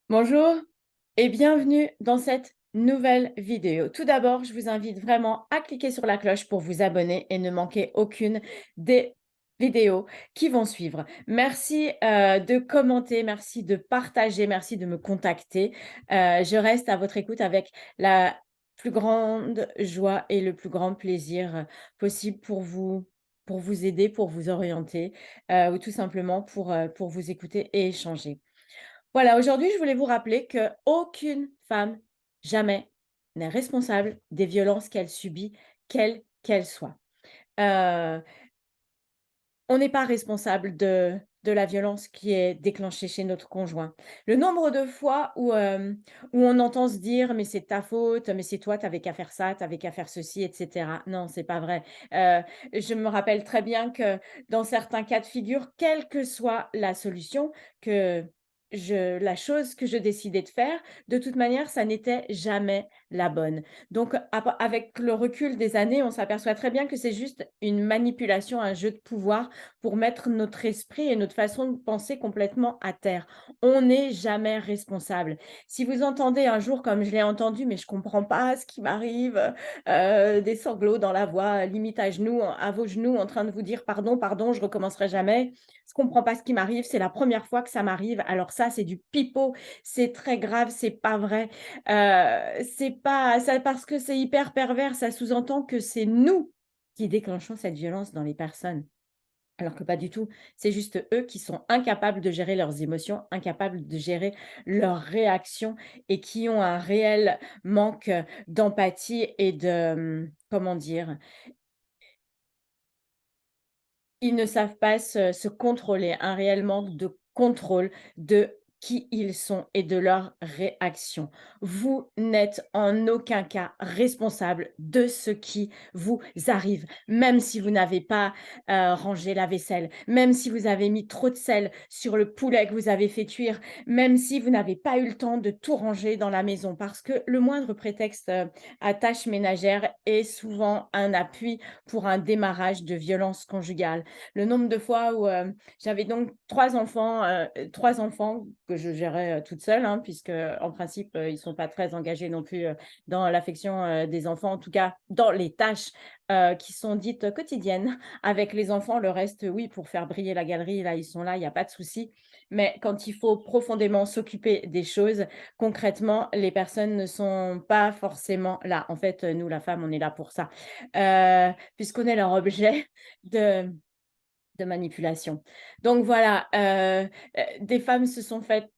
Bonjour et bienvenue dans cette nouvelle vidéo. Tout d'abord, je vous invite vraiment à cliquer sur la cloche pour vous abonner et ne manquer aucune des vidéos qui vont suivre. Merci de commenter, merci de partager, merci de me contacter. Je reste à votre écoute avec la plus grande joie et le plus grand plaisir possible pour vous aider, pour vous orienter ou tout simplement pour vous écouter et échanger. Voilà, aujourd'hui, je voulais vous rappeler qu'aucune femme, jamais, n'est responsable des violences qu'elle subit, quelles qu'elles soient. Heu, on n'est pas responsable de la violence qui est déclenchée chez notre conjoint. Le nombre de fois où on entend se dire: «Mais c'est de ta faute, mais c'est toi, tu avais qu'à faire ça, tu avais qu'à faire ceci» et cetera. Non, c'est pas vrai. Heu, je me rappelle très bien que dans certains cas de figure, quelle que soit la solution que la chose que je décidais de faire, de toute manière, ça n'était jamais la bonne. Donc avec le recul des années, on s'aperçoit très bien que c'est juste une manipulation, un jeu de pouvoir pour mettre notre esprit et notre façon de penser complètement à terre. On n'est jamais responsable. Si vous entendez un jour, comme je l'ai entendu: «Mais je comprends pas ce qui m'arrive», des sanglots dans la voix, limite à vos genoux, en train de vous dire: «Pardon, pardon, je recommencerai jamais. Je comprends pas ce qui m'arrive, c'est la première fois que ça m'arrive». Alors ça, c'est du pipeau, c'est très grave, c'est pas vrai. C'est pas ça parce que c'est hyper pervers, ça sous-entend que c'est nous qui déclenchons cette violence dans les personnes. Alors que pas du tout. C'est juste eux qui sont incapables de gérer leurs émotions, incapables de gérer leurs réactions et qui ont un réel manque, d'empathie et comment dire? Ils ne savent pas se contrôler, un réel manque de contrôle de qui ils sont et de leurs réactions. Vous n'êtes en aucun cas responsable de ce qui vous arrive, même si vous n'avez pas, rangé la vaisselle, même si vous avez mis trop de sel sur le poulet que vous avez fait cuire, même si vous n'avez pas eu le temps de tout ranger dans la maison. Parce que le moindre prétexte, à tâches ménagères est souvent un appui pour un démarrage de violence conjugale. Le nombre de fois où, j'avais donc 3 enfants que je gérais, toute seule, hein, puisque en principe, ils sont pas très engagés non plus, dans l'affection, des enfants, en tout cas dans les tâches, qui sont dites quotidiennes avec les enfants. Le reste, oui, pour faire briller la galerie, là, ils sont là, il y a pas de souci. Mais quand il faut profondément s'occuper des choses, concrètement, les personnes ne sont pas forcément là. En fait, nous, la femme, on est là pour ça, puisqu'on est leur objet de manipulation. Donc voilà, des femmes se sont faites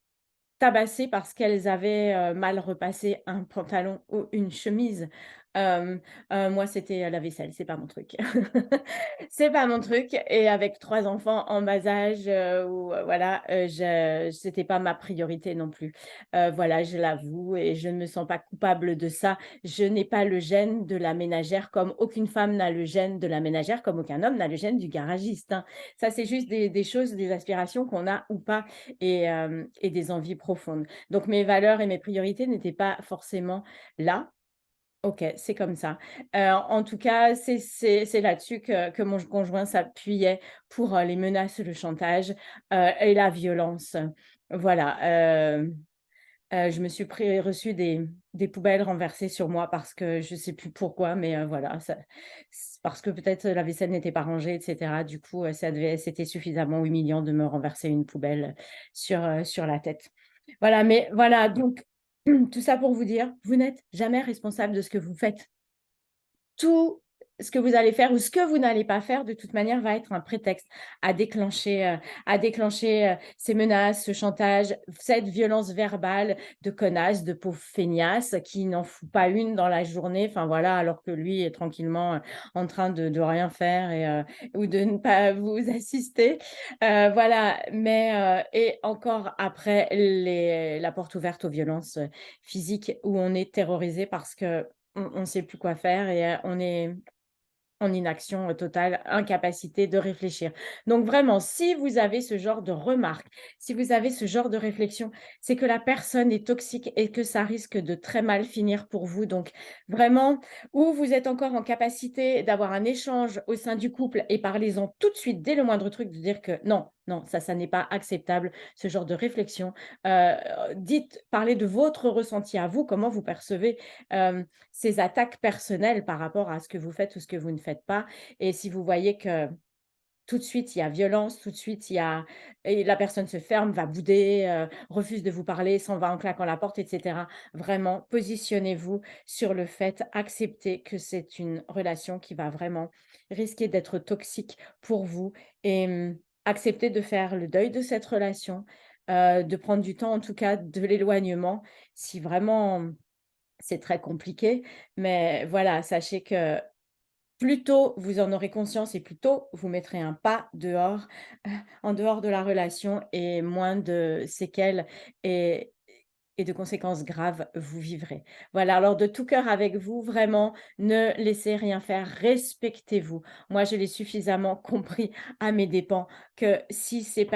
tabasser parce qu'elles avaient, mal repassé un pantalon ou une chemise. Hem, moi, c'était, la vaisselle, c'est pas mon truc. C'est pas mon truc et avec 3 enfants en bas âge, où, voilà, je c'était pas ma priorité non plus. Voilà, je l'avoue et je ne me sens pas coupable de ça. Je n'ai pas le gène de la ménagère comme aucune femme n'a le gène de la ménagère, comme aucun homme n'a le gène du garagiste, hein. Ça, c'est juste des choses, des aspirations qu'on a ou pas et des envies profondes. Donc mes valeurs et mes priorités n'étaient pas forcément là. OK, c'est comme ça. En tout cas, c'est là-dessus que mon conjoint s'appuyait pour, les menaces, le chantage, et la violence. Voilà, je me suis pris reçu des poubelles renversées sur moi parce que je sais plus pourquoi, mais voilà, ça c parce que peut-être la vaisselle n'était pas rangée et cetera. Du coup, c'était suffisamment humiliant de me renverser une poubelle, sur la tête. Voilà, mais voilà, donc tout ça pour vous dire, vous n'êtes jamais responsable de ce que vous faites. Tout ce que vous allez faire ou ce que vous n'allez pas faire, de toute manière, va être un prétexte à déclencher, ces menaces, ce chantage, cette violence verbale de connasse, de pauvre feignasse qui n'en fout pas une dans la journée, enfin voilà, alors que lui est tranquillement, en train de rien faire ou de ne pas vous assister. Voilà, mais et encore après la porte ouverte aux violences, physiques où on est terrorisé parce qu'on ne sait plus quoi faire et on est en inaction, totale, incapacité de réfléchir. Donc vraiment, si vous avez ce genre de remarques, si vous avez ce genre de réflexion, c'est que la personne est toxique et que ça risque de très mal finir pour vous. Donc vraiment, ou vous êtes encore en capacité d'avoir un échange au sein du couple et parlez-en tout de suite dès le moindre truc, de dire que: «Non, non, ça n'est pas acceptable, ce genre de réflexion. Heu, parlez de votre ressenti à vous, comment vous percevez, ces attaques personnelles par rapport à ce que vous faites ou ce que vous ne faites pas et si vous voyez que tout de suite, il y a violence, tout de suite, il y a et la personne se ferme, va bouder, refuse de vous parler, s'en va en claquant la porte et cetera. Vraiment, positionnez-vous sur le fait, acceptez que c'est une relation qui va vraiment risquer d'être toxique pour vous et acceptez de faire le deuil de cette relation, de prendre du temps, en tout cas, de l'éloignement. Si vraiment c'est très compliqué, mais voilà, sachez que plus tôt vous en aurez conscience et plus tôt vous mettrez un pas dehors, en dehors de la relation et moins de séquelles et et de conséquences graves vous vivrez. Voilà, alors de tout cœur avec vous, vraiment, ne laissez rien faire, respectez-vous. Moi, je l'ai suffisamment compris à mes dépens que si cette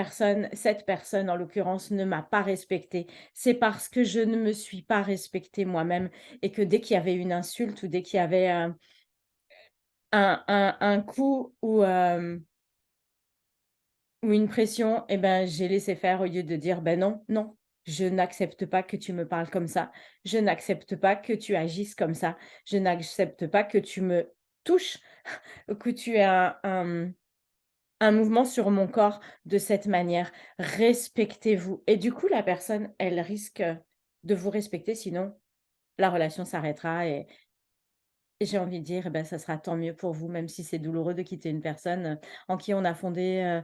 personne en l'occurrence ne m'a pas respectée, c'est parce que je ne me suis pas respectée moi-même et que dès qu'il y avait une insulte ou dès qu'il y avait un coup ou une pression et ben, j'ai laissé faire au lieu de dire: «Ben non, non, je n'accepte pas que tu me parles comme ça. Je n'accepte pas que tu agisses comme ça. Je n'accepte pas que tu me touches, que tu aies un mouvement sur mon corps de cette manière. Respectez-vous» et du coup, la personne, elle risque de vous respecter, sinon la relation s'arrêtera et j'ai envie de dire, eh ben, ça sera tant mieux pour vous, même si c'est douloureux de quitter une personne, en qui on a fondé,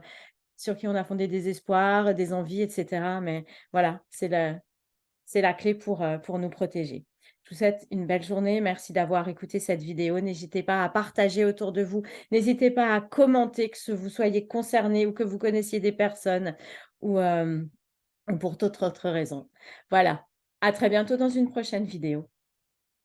sur qui on a fondé des espoirs, des envies et cetera. Mais voilà, c'est la clé pour nous protéger. Je vous souhaite une belle journée. Merci d'avoir écouté cette vidéo. N'hésitez pas à partager autour de vous. N'hésitez pas à commenter, que vous soyez concerné ou que vous connaissiez des personnes ou pour toute autre raison. Voilà, à très bientôt dans une prochaine vidéo.